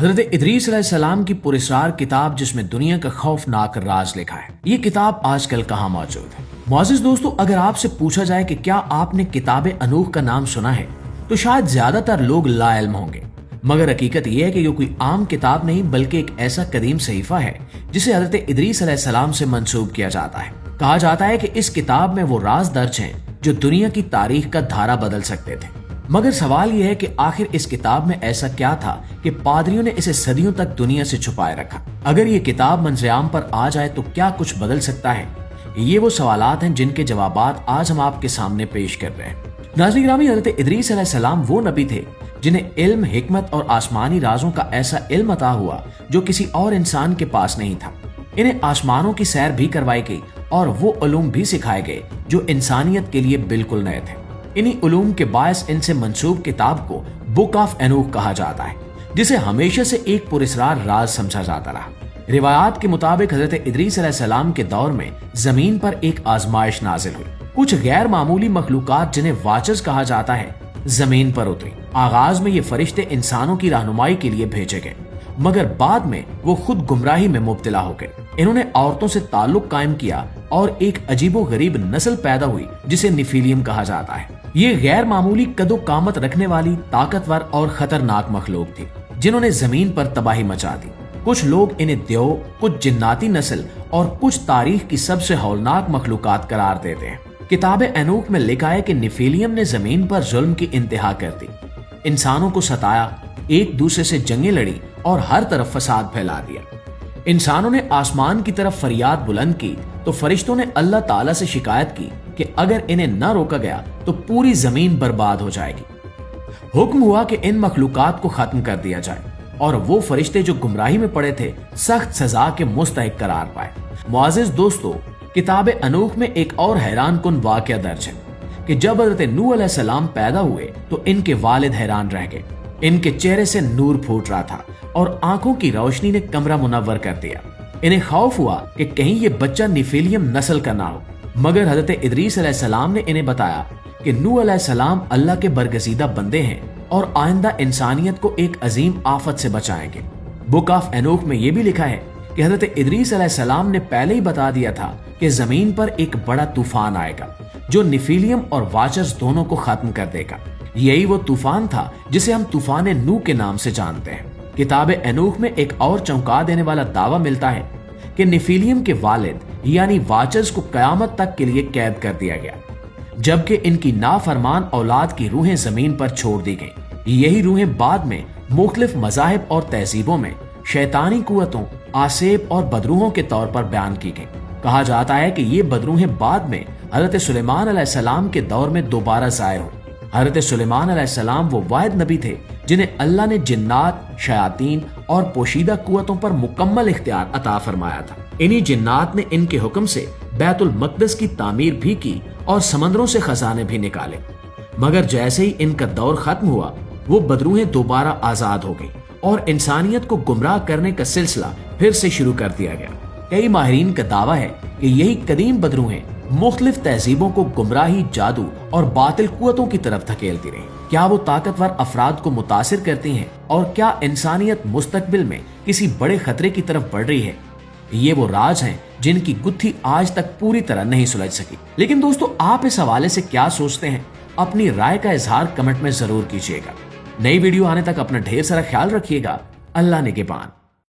حضرت ادریس علیہ السلام کی پراسرار کتاب جس میں دنیا کا خوفناک راز لکھا ہے، یہ کتاب آج کل کہاں موجود ہے؟ معزز دوستو، اگر آپ سے پوچھا جائے کہ کیا آپ نے کتاب انوح کا نام سنا ہے تو شاید زیادہ تر لوگ لا علم ہوں گے، مگر حقیقت یہ ہے کہ یہ کوئی عام کتاب نہیں بلکہ ایک ایسا قدیم صحیفہ ہے جسے حضرت ادریس علیہ السلام سے منسوب کیا جاتا ہے۔ کہا جاتا ہے کہ اس کتاب میں وہ راز درج ہیں جو دنیا کی تاریخ کا دھارا بدل سکتے تھے، مگر سوال یہ ہے کہ آخر اس کتاب میں ایسا کیا تھا کہ پادریوں نے اسے صدیوں تک دنیا سے چھپائے رکھا؟ اگر یہ کتاب منظر عام پر آ جائے تو کیا کچھ بدل سکتا ہے؟ یہ وہ سوالات ہیں جن کے جوابات آج ہم آپ کے سامنے پیش کر رہے ہیں۔ ناظرین گرامی، حضرت ادریس علیہ السلام وہ نبی تھے جنہیں علم، حکمت اور آسمانی رازوں کا ایسا علم عطا ہوا جو کسی اور انسان کے پاس نہیں تھا۔ انہیں آسمانوں کی سیر بھی کروائی گئی اور وہ علوم بھی سکھائے گئے جو انسانیت کے لیے بالکل نئے تھے۔ انہی علوم کے باعث ان سے منسوب کتاب کو بک آف انوح کہا جاتا ہے، جسے ہمیشہ سے ایک پراسرار راز سمجھا جاتا رہا۔ روایات کے مطابق حضرت ادریس علیہ السلام کے دور میں زمین پر ایک آزمائش نازل ہوئی۔ کچھ غیر معمولی مخلوقات جنہیں واچرز کہا جاتا ہے زمین پر اتری۔ آغاز میں یہ فرشتے انسانوں کی رہنمائی کے لیے بھیجے گئے، مگر بعد میں وہ خود گمراہی میں مبتلا ہو گئے۔ انہوں نے عورتوں سے تعلق قائم کیا اور ایک عجیب و غریب نسل پیدا ہوئی جسے نیفیلیم کہا جاتا ہے۔ یہ غیر معمولی قد و قامت رکھنے والی طاقتور اور خطرناک مخلوق تھی جنہوں نے زمین پر تباہی مچا دی۔ کچھ لوگ انہیں دیو، کچھ جناتی نسل اور کچھ تاریخ کی سب سے ہولناک مخلوقات قرار دیتے ہیں۔ کتاب انوح میں لکھا ہے کہ نیفیلیم نے زمین پر ظلم کی انتہا کر دی، انسانوں کو ستایا، ایک دوسرے سے جنگیں لڑی اور ہر طرف فساد پھیلا دیا۔ انسانوں نے آسمان کی طرف فریاد بلند کی تو فرشتوں نے اللہ تعالیٰ سے شکایت کی کہ اگر انہیں نہ روکا گیا تو پوری زمین برباد ہو جائے گی۔ حکم ہوا کہ ان مخلوقات کو ختم کر دیا جائے اور وہ فرشتے جو گمراہی میں پڑے تھے سخت سزا کے مستحق قرار پائے۔ معزز دوستو، کتاب انوح میں ایک اور حیران کن واقعہ درج ہے کہ جب حضرت نوح علیہ السلام پیدا ہوئے تو ان کے والد حیران رہ گئے۔ ان کے چہرے سے نور پھوٹ رہا تھا اور آنکھوں کی روشنی نے کمرہ منور کر دیا۔ انہیں خوف ہوا کہ کہیں یہ بچہ نیفیلیم نسل کا نہ ہو، مگر حضرت ادریس علیہ السلام نے انہیں بتایا کہ نوح علیہ السلام اللہ کے برگزیدہ بندے ہیں اور آئندہ انسانیت کو ایک عظیم آفت سے بچائیں گے۔ بک آف انوح میں یہ بھی لکھا ہے کہ حضرت ادریس علیہ السلام نے پہلے ہی بتا دیا تھا کہ زمین پر ایک بڑا طوفان آئے گا جو نیفیلیم اور واچرز دونوں کو ختم کر دے گا۔ یہی وہ طوفان تھا جسے ہم طوفان نوح کے نام سے جانتے ہیں۔ کتاب انوح میں ایک اور چونکا دینے والا دعویٰ ملتا ہے کہ نیفیلیم کے والد یعنی واچرز کو قیامت تک کے لیے قید کر دیا گیا، جبکہ ان کی نافرمان اولاد کی روحیں زمین پر چھوڑ دی گئیں۔ یہی روحیں بعد میں مختلف مذاہب اور تہذیبوں میں شیطانی قوتوں، آسیب اور بدروحوں کے طور پر بیان کی گئیں۔ کہا جاتا ہے کہ یہ بدروحیں بعد میں حضرت سلیمان علیہ السلام کے دور میں دوبارہ ظاہر ہوئیں۔ حضرت سلیمان علیہ السلام وہ واحد نبی تھے جنہیں اللہ نے جنات، شیاطین اور پوشیدہ قوتوں پر مکمل اختیار عطا فرمایا تھا۔ انہی جنات نے ان کے حکم سے بیت المقدس کی تعمیر بھی کی اور سمندروں سے خزانے بھی نکالے، مگر جیسے ہی ان کا دور ختم ہوا وہ بدروحیں دوبارہ آزاد ہو گئیں اور انسانیت کو گمراہ کرنے کا سلسلہ پھر سے شروع کر دیا گیا۔ کئی ماہرین کا دعویٰ ہے کہ یہی قدیم بدروحیں مختلف تہذیبوں کو گمراہی، جادو اور باطل قوتوں کی طرف دھکیلتی رہی۔ کیا وہ طاقتور افراد کو متاثر کرتی ہیں اور کیا انسانیت مستقبل میں کسی بڑے خطرے کی طرف بڑھ رہی ہے؟ یہ وہ راز ہیں جن کی گتھی آج تک پوری طرح نہیں سلجھ سکی۔ لیکن دوستو، آپ اس حوالے سے کیا سوچتے ہیں؟ اپنی رائے کا اظہار کمنٹ میں ضرور کیجیے گا۔ نئی ویڈیو آنے تک اپنا ڈھیر سارا خیال رکھیے گا۔ اللہ نگہبان۔